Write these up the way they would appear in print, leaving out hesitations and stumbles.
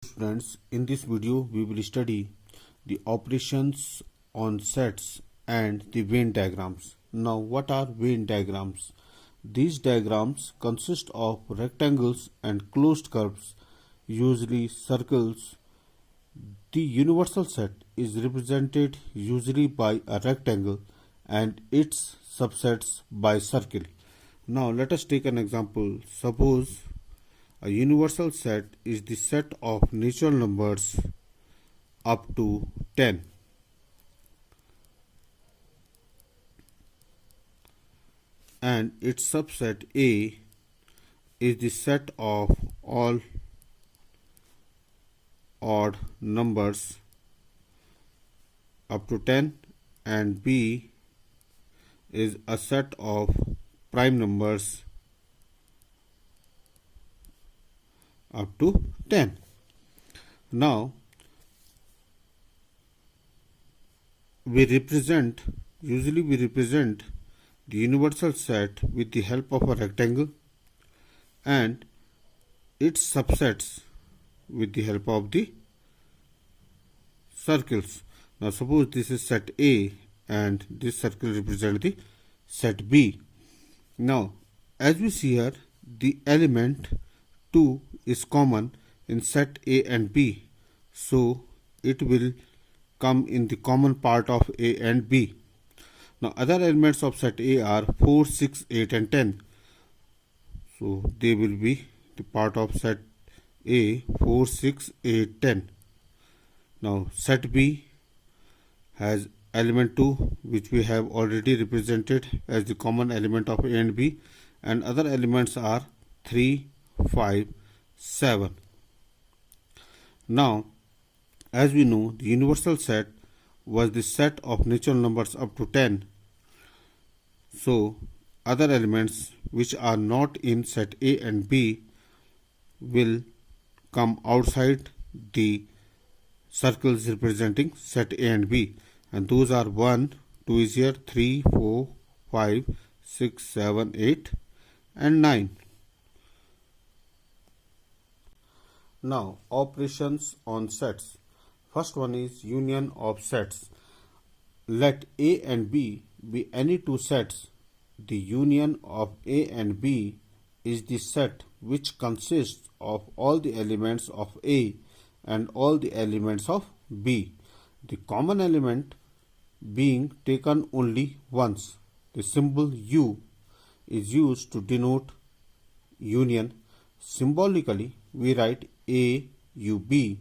Students, in this video we will study the operations on sets and the Venn diagrams. Now, what are Venn diagrams? These diagrams consist of rectangles and closed curves, usually circles. The universal set is represented usually by a rectangle and its subsets by circle. Now, let us take an example. Suppose a universal set is the set of natural numbers up to 10. And its subset A is the set of all odd numbers up to 10, and B is a set of prime numbers up to 10. Now, usually we represent the universal set with the help of a rectangle and its subsets with the help of the circles. Now, suppose this is set A and this circle represents the set B. Now, as we see here, the element 2 is common in set A and B, so it will come in the common part of A and B. Now, other elements of set A are 4, 6, 8 and 10. So, they will be the part of set A, 4, 6, 8, 10. Now, set B has element 2, which we have already represented as the common element of A and B, and other elements are 3, 5, 7. Now, as we know, the universal set was the set of natural numbers up to 10. So, other elements which are not in set A and B will come outside the circles representing set A and B. And those are 1, 2 is here, 3, 4, 5, 6, 7, 8 and 9. Now, operations on sets. First one is union of sets. Let A and B be any two sets. The union of A and B is the set which consists of all the elements of A and all the elements of B, the common element being taken only once. The symbol U is used to denote union. Symbolically, we write A U B,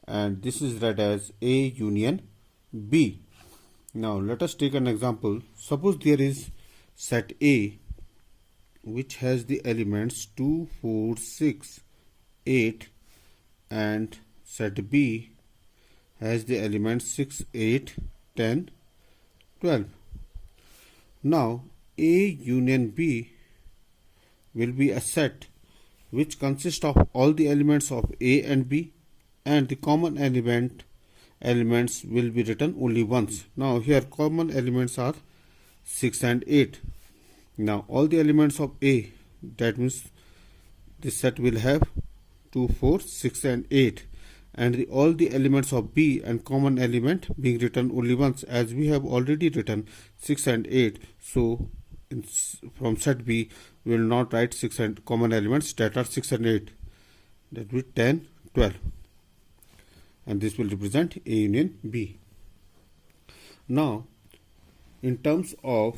and this is read as A union B. Now, let us take an example. Suppose there is set A which has the elements 2, 4, 6, 8, and set B has the elements 6, 8, 10, 12. Now, A union B will be a set which consists of all the elements of A and B, and the common elements will be written only once. Now, here common elements are 6 and 8. Now, all the elements of A, that means this set will have 2, 4, 6 and 8, and all the elements of B and common element being written only once, as we have already written 6 and 8. So, from set B we will not write 6 and common elements that are 6 and 8. That will be 10, 12, and this will represent A union B. Now, in terms of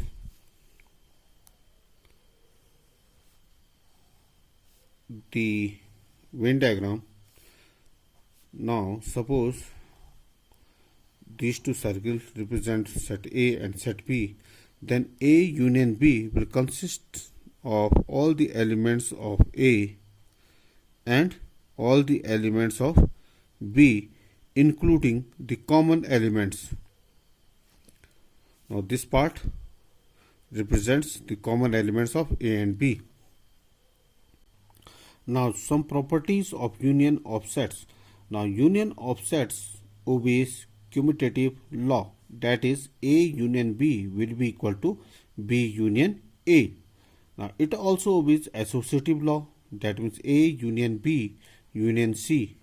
the Venn diagram, now suppose these two circles represent set A and set B, then A union B will consist of all the elements of A and all the elements of B, including the common elements. Now, this part represents the common elements of A and B. Now, some properties of union of sets. Now, union of sets obeys commutative law, that is A union B will be equal to B union A. Now, it also obeys associative law, that means A union B union C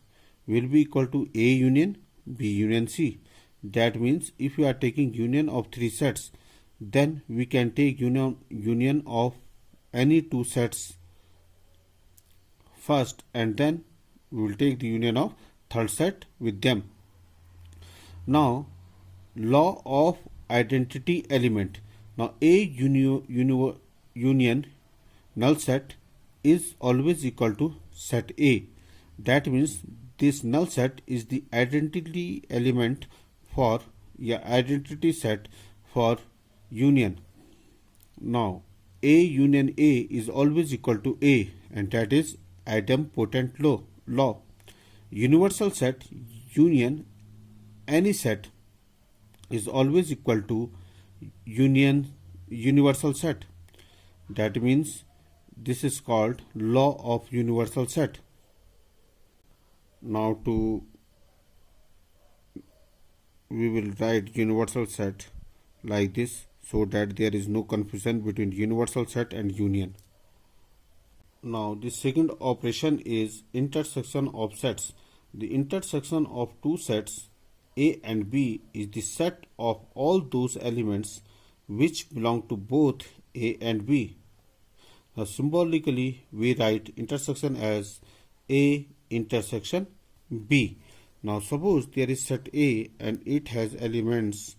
will be equal to A union B union C. That means if you are taking union of three sets, then we can take union of any two sets first, and then we will take the union of third set with them. Now, law of identity element. Now, A union null set is always equal to set A. That means this null set is the identity element for identity set for union. Now, A union A is always equal to A, and that is idempotent law. Universal set union any set is always equal to universal set. That means this is called law of universal set. Now we will write universal set like this so that there is no confusion between universal set and union. Now the second operation is intersection of sets. The intersection of two sets A and B is the set of all those elements which belong to both A and B. Now symbolically we write intersection as A intersection B. Now suppose there is set A and it has elements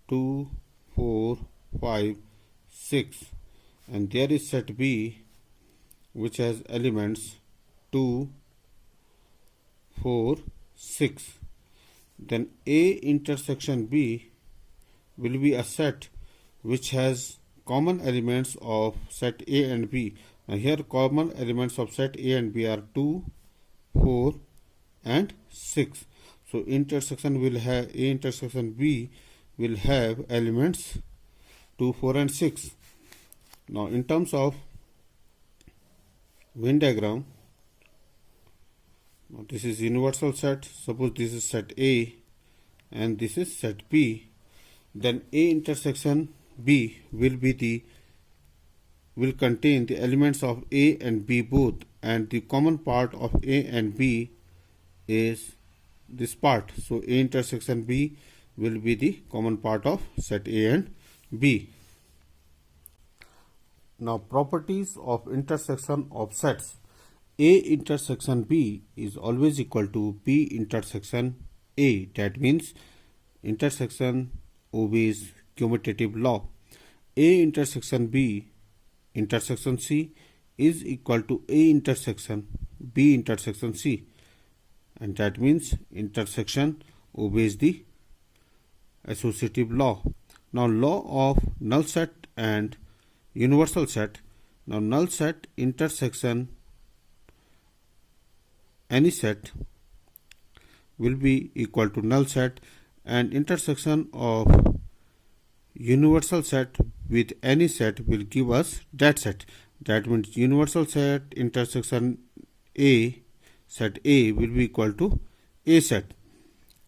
2, 4, 5, 6, and there is set B which has elements 2, 4, 6. Then A intersection B will be a set which has common elements of set A and B. Now here common elements of set A and B are 2, 4 and 6. So intersection will have A intersection B will have elements 2, 4 and 6. Now in terms of Venn diagram, now this is universal set. Suppose this is set A and this is set B. Then A intersection B will contain the elements of A and B both, and the common part of A and B is this part. So A intersection B will be the common part of set A and B. Now properties of intersection of sets. A intersection B is always equal to B intersection A. That means intersection obeys commutative law. A intersection B intersection C is equal to A intersection B intersection C, and that means intersection obeys the associative law. Now law of null set and universal set. Now null set intersection any set will be equal to null set, and intersection of universal set with any set will give us that set. That means universal set intersection A, set A will be equal to A set.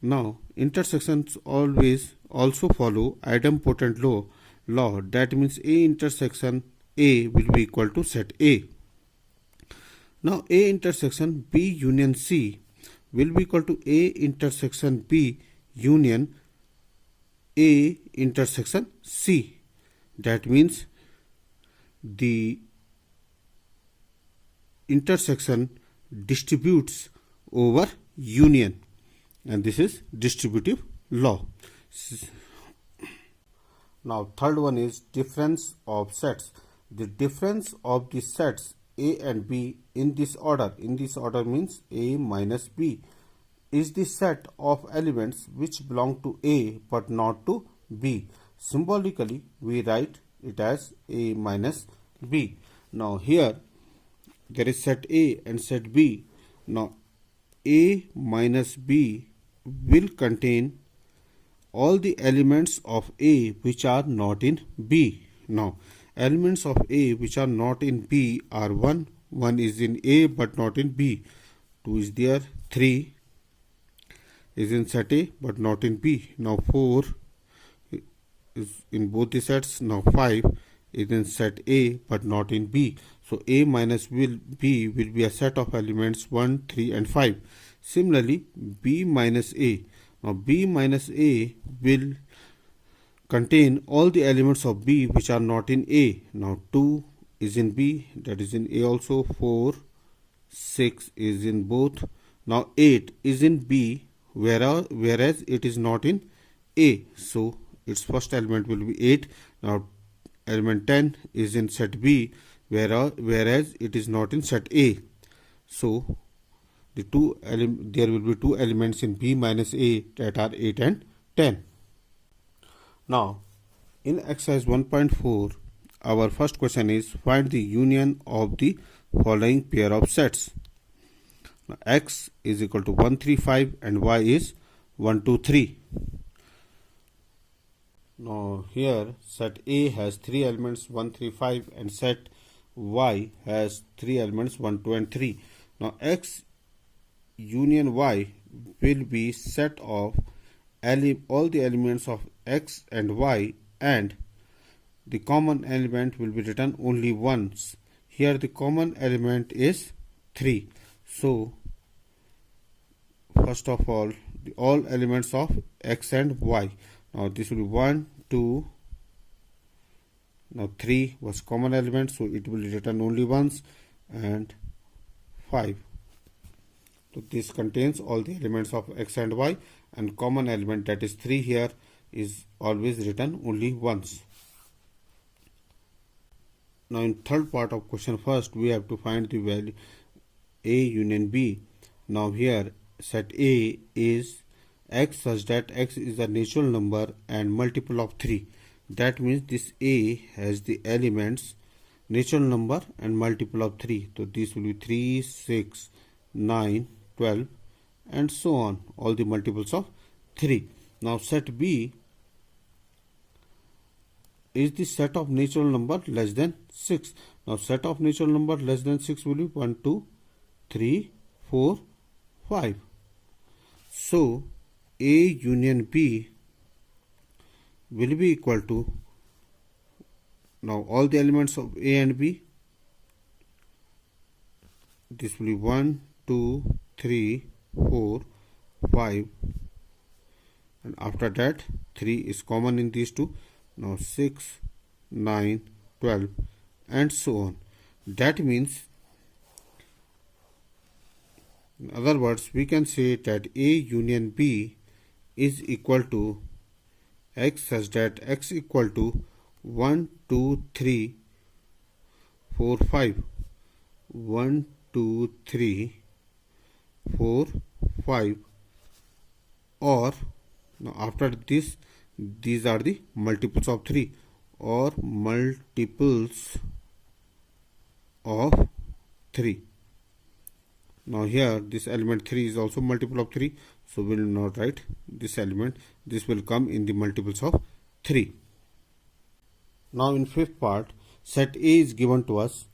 Now intersections always also follow idempotent law. That means A intersection A will be equal to set A. Now A intersection B union C will be equal to A intersection B union A intersection C. That means the intersection distributes over union, and this is distributive law. Now third one is difference of sets. The difference of the sets A and B in this order means A minus B, is the set of elements which belong to A but not to B. Symbolically we write it as A minus B. Now here there is set A and set B. Now A minus B will contain all the elements of A which are not in B. Now elements of A which are not in B are 1 is in A but not in B, 2 is there, 3 is in set A but not in B. Now 4 is in both the sets. Now 5 is in set A but not in B. So A minus B will be a set of elements 1, 3 and 5. Similarly, B minus A. Now B minus A will contain all the elements of B which are not in A. Now 2 is in B, that is in A also. 4, 6 is in both. Now 8 is in B, whereas it is not in A. So its first element will be 8. Now element 10 is in set B, whereas it is not in set A. So there will be two elements in B minus A that are 8 and 10. Now, in exercise 1.4, our first question is find the union of the following pair of sets. Now, X is equal to 1, 3, 5 and Y is 1, 2, 3. Now, here set A has 3 elements 1, 3, 5 and set Y has 3 elements 1, 2 and 3. Now, X union Y will be set of all the elements of X and Y, and the common element will be written only once. Here the common element is 3. So first of all elements of X and Y. Now this will be 1, 2. Now 3 was common element, so it will be written only once, and 5. So this contains all the elements of X and Y, and common element, that is 3, here is always written only once. Now in third part of question, first we have to find the value A union B. Now here set A is X such that X is a natural number and multiple of 3. That means this A has the elements natural number and multiple of 3. So this will be 3, 6, 9, 12 and so on, all the multiples of 3. Now set B is the set of natural number less than 6. Now set of natural number less than 6 will be 1, 2, 3, 4, 5. So A union B will be equal to, now all the elements of A and B, this will be 1, 2, 3, 4, 5, and after that 3 is common in these two. Now 6, 9, 12 and so on. That means, in other words, we can say that A union B is equal to X such that X equal to 1, 2, 3, 4, 5. 1, 2, 3, 4, 5, or now after this, these are the multiples of 3 or multiples of 3. Now here this element 3 is also multiple of 3, so we will not write this element. This will come in the multiples of 3. Now in fifth part, set A is given to us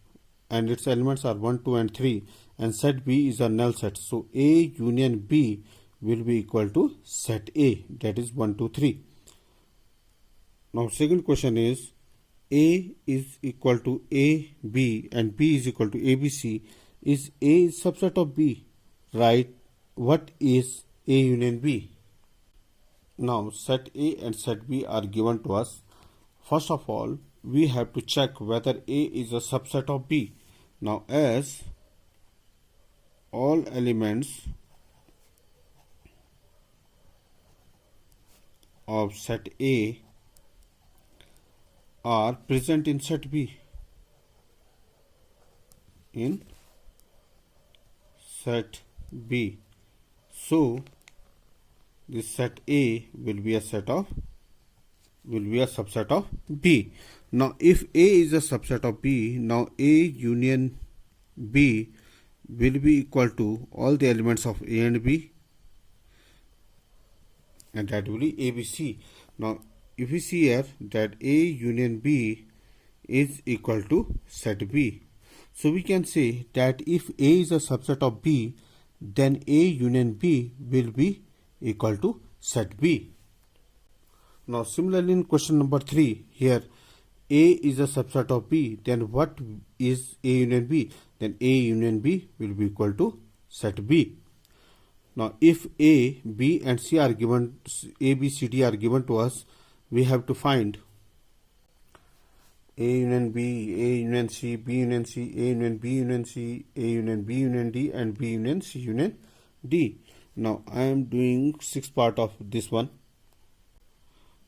and its elements are 1, 2 and 3, and set B is a null set. So A union B will be equal to set A, that is 1, 2, 3. Now second question is A is equal to AB and B is equal to ABC. Is A subset of B? Right. What is A union B? Now set A and set B are given to us. First of all, we have to check whether A is a subset of B. Now as all elements of set A are present in set B. In set B. So this set A will be a subset of B. Now if A is a subset of B, now A union B will be equal to all the elements of A and B, and that will be ABC. Now if we see here that A union B is equal to set B, so we can say that if A is a subset of B, then A union B will be equal to set B. Now similarly in question number 3, here A is a subset of B, then what is A union B? Then A union B will be equal to set B. Now, if A, B, and C are given, A, B, C, D are given to us, we have to find A union B, A union C, B union C, A union B union C, A union B union D, and B union C union D. Now, I am doing sixth part of this one.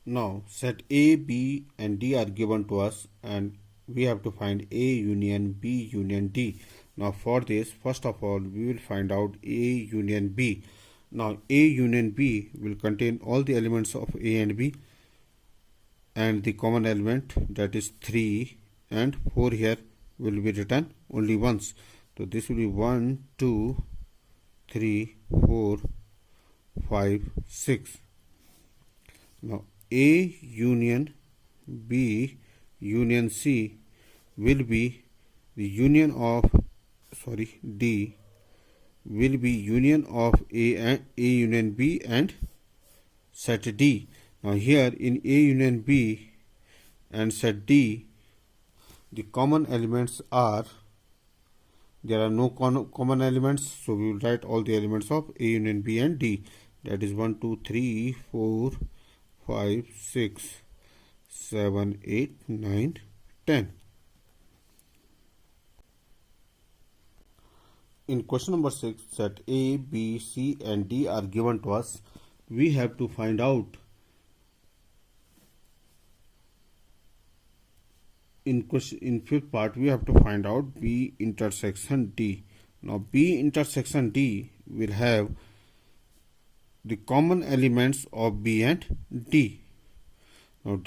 Now, set A, B, and D are given to us, and we have to find A union B union D. Now, for this, first of all, we will find out A union B. Now, A union B will contain all the elements of A and B, and the common element, that is 3 and 4 here, will be written only once. So, this will be 1, 2, 3, 4, 5, 6. Now, A union B union C will be the union of, D will be union of A union B and set D. Now, here in A union B and set D, the common elements are, there are no common elements, so we will write all the elements of A union B and D. That is 1, 2, 3, 4, 5, 6, 7, 8, 9, 10. In question number 6, set A, B, C, and D are given to us. We have to find out in fifth part, we have to find out B intersection D. Now, B intersection D will have the common elements of B and D. Now,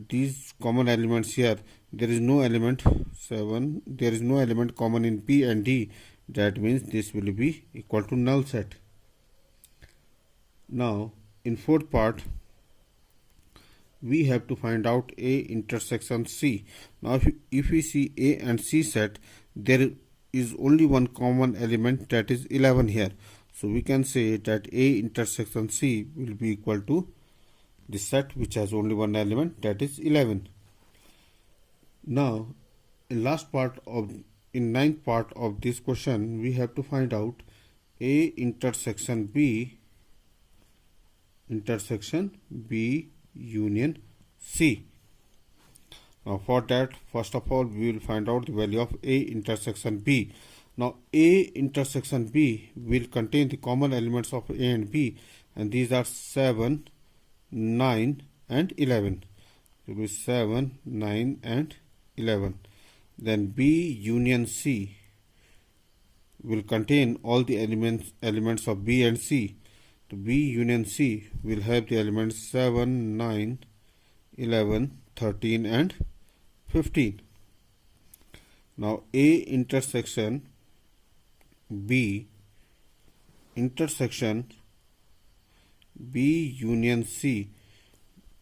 these common elements here, there is no element 7. There is no element common in B and D. That means this will be equal to null set. Now, in fourth part, we have to find out A intersection C. Now, if we see A and C set, there is only one common element, that is 11 here. So, we can say that A intersection C will be equal to the set which has only one element, that is 11. Now, in ninth part of this question, we have to find out A intersection B union C. Now, for that, first of all, we will find out the value of A intersection B. Now, A intersection B will contain the common elements of A and B, and these are 7, 9, and 11. It will be 7, 9, and 11. Then B union C will contain all the elements of B and C. So, B union C will have the elements 7, 9, 11, 13, and 15. Now, A intersection B union C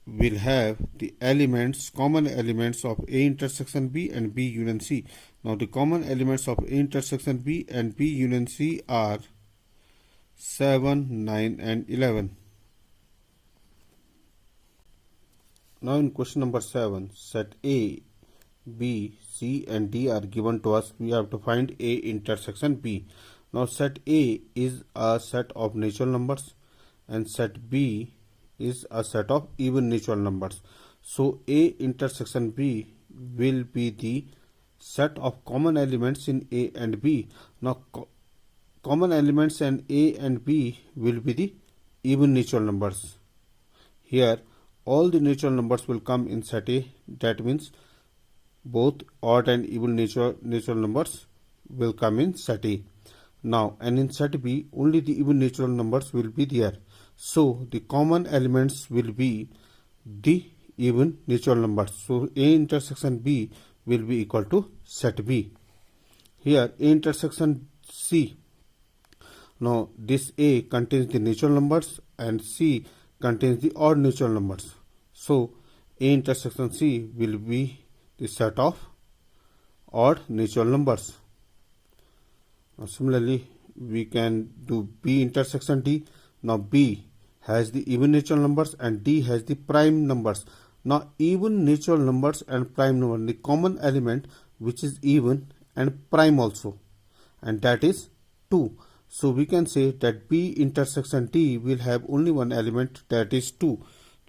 will have the common elements of A intersection B and B union C. Now, the common elements of A intersection B and B union C are 7, 9, and 11. Now, in question number 7, set A, B, C, and D are given to us. We have to find A intersection B. Now, set A is a set of natural numbers, and set B is a set of even natural numbers. So, A intersection B will be the set of common elements in A and B. Now, common elements in A and B will be the even natural numbers. Here, all the natural numbers will come in set A. That means both odd and even natural numbers will come in set A. Now, and in set B, only the even natural numbers will be there. So, the common elements will be the even natural numbers. So, A intersection B will be equal to set B. Here, A intersection C. Now, this A contains the natural numbers and C contains the odd natural numbers. So, A intersection C will be the set of odd natural numbers. Now, similarly, we can do B intersection D. Now, B has the even natural numbers and D has the prime numbers. Now, even natural numbers and prime number, the common element which is even and prime also, and that is 2. So we can say that B intersection D will have only one element, that is 2.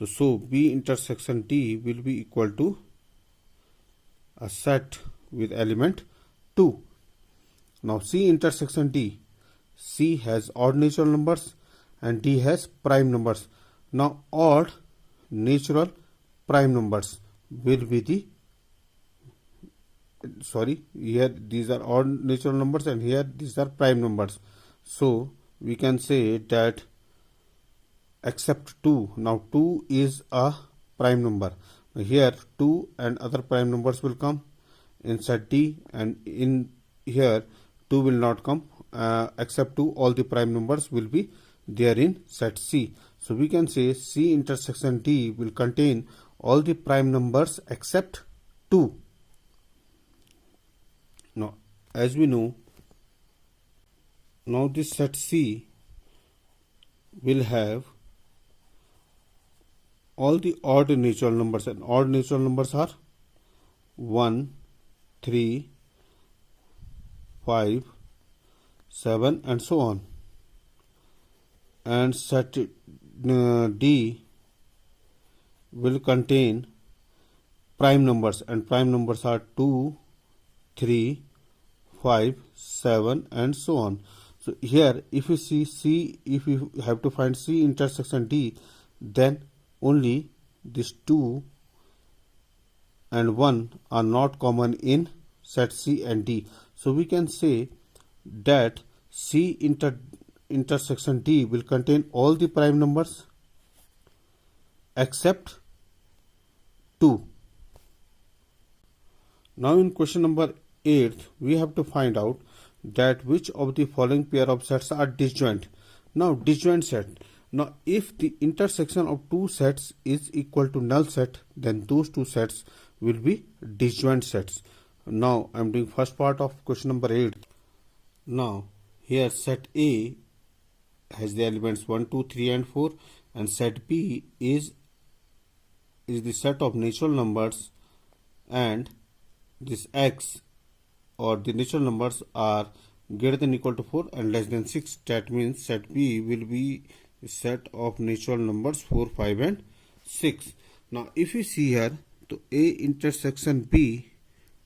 So B intersection D will be equal to a set with element 2. Now C intersection D. C has odd natural numbers and D has prime numbers. Now odd natural prime numbers will be the, here these are odd natural numbers and here these are prime numbers. So we can say that except 2, now 2 is a prime number. Here 2 and other prime numbers will come in set D, and in here 2 will not come, except 2 all the prime numbers will be there in set C. So we can say C intersection D will contain all the prime numbers except 2. Now as we know, now this set C will have all the odd natural numbers, and odd natural numbers are 1, 3, 5, 7 and so on. And set D will contain prime numbers, and prime numbers are 2, 3, 5, 7 and so on. So here if you see C, if you have to find C intersection D, then only these 2 and 1 are not common in set C and D. So we can say that C intersection D will contain all the prime numbers except 2. Now in question number 8, we have to find out that which of the following pair of sets are disjoint. Now disjoint set. Now if the intersection of two sets is equal to null set, then those two sets will be disjoint sets. Now I am doing first part of question number 8. Now here set A has the elements 1, 2, 3 and 4, and set B is the set of natural numbers, and this X or the natural numbers are greater than equal to 4 and less than 6. That means set B will be a set of natural numbers 4, 5 and 6. Now if you see here, so A intersection B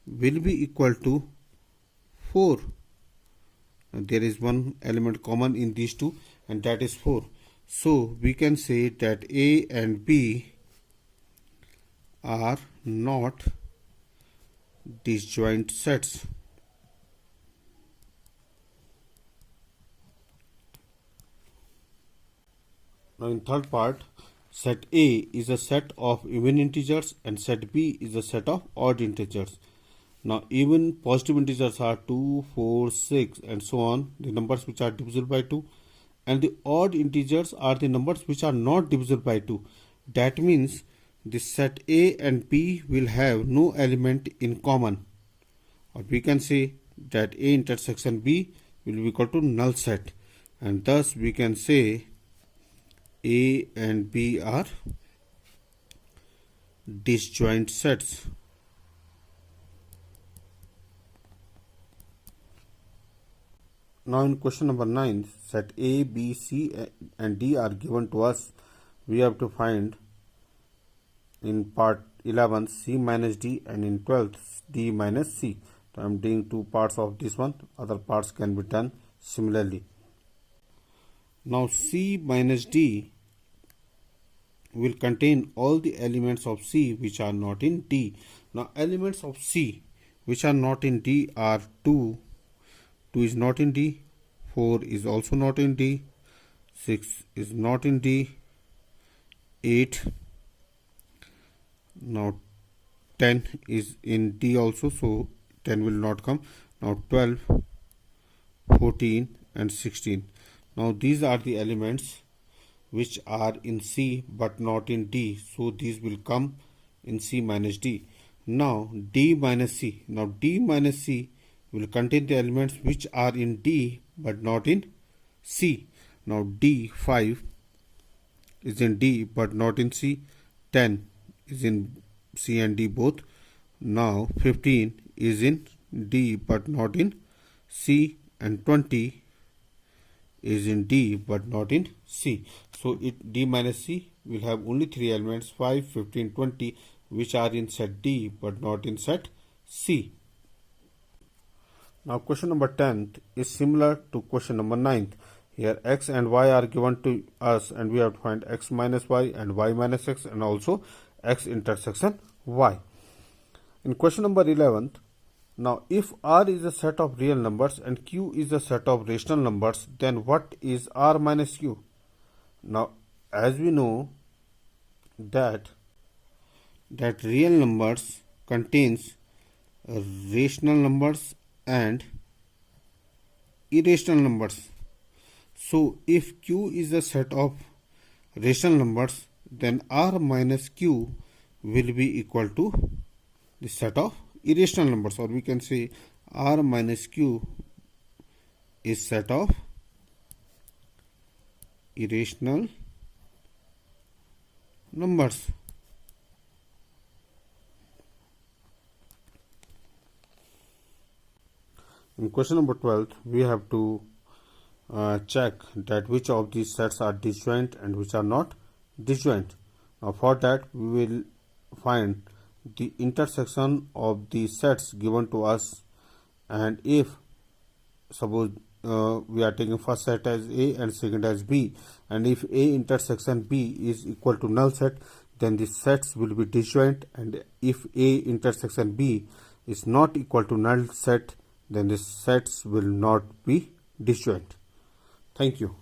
will be equal to 4. There is one element common in these two, and that is 4. So we can say that A and B are not disjoint sets. Now in third part, set A is a set of even integers and set B is a set of odd integers. Now even positive integers are 2, 4, 6 and so on, the numbers which are divisible by 2, and the odd integers are the numbers which are not divisible by 2. That means the set A and B will have no element in common, or we can say that A intersection B will be equal to null set, and thus we can say A and B are disjoint sets. Now in question number 9, set A, B, C and D are given to us. We have to find in part 11 C minus D, and in 12th D minus C. So I am doing two parts of this one, other parts can be done similarly. Now C minus D will contain all the elements of C which are not in D. Now elements of C which are not in D are 2 is not in D, 4 is also not in D, 6 is not in D, 8, now 10 is in D also, so 10 will not come. Now 12, 14 and 16. Now these are the elements which are in C but not in D, so these will come in C minus D. Now D minus C. Now D minus C will contain the elements which are in D but not in C. Now D5 is in D but not in C. 10 is in C and D both. Now 15 is in D but not in C, and 20 is in D but not in C. So D minus C will have only 3 elements 5, 15, 20 which are in set D but not in set C. Now question number 10 is similar to question number 9. Here x and y are given to us and we have to find x minus y and y minus x and also x intersection y. In question number 11, now if R is a set of real numbers and Q is a set of rational numbers, then what is R minus Q? Now as we know that real numbers contains rational numbers and irrational numbers. So if Q is a set of rational numbers, then R minus Q will be equal to the set of irrational numbers, or we can say R minus Q is set of irrational numbers. In question number 12, we have to check that which of these sets are disjoint and which are not disjoint. Now for that we will find the intersection of the sets given to us, and if suppose we are taking first set as A and second as B, and if A intersection B is equal to null set, then the sets will be disjoint, and if A intersection B is not equal to null set, then the sets will not be disjoint. Thank you.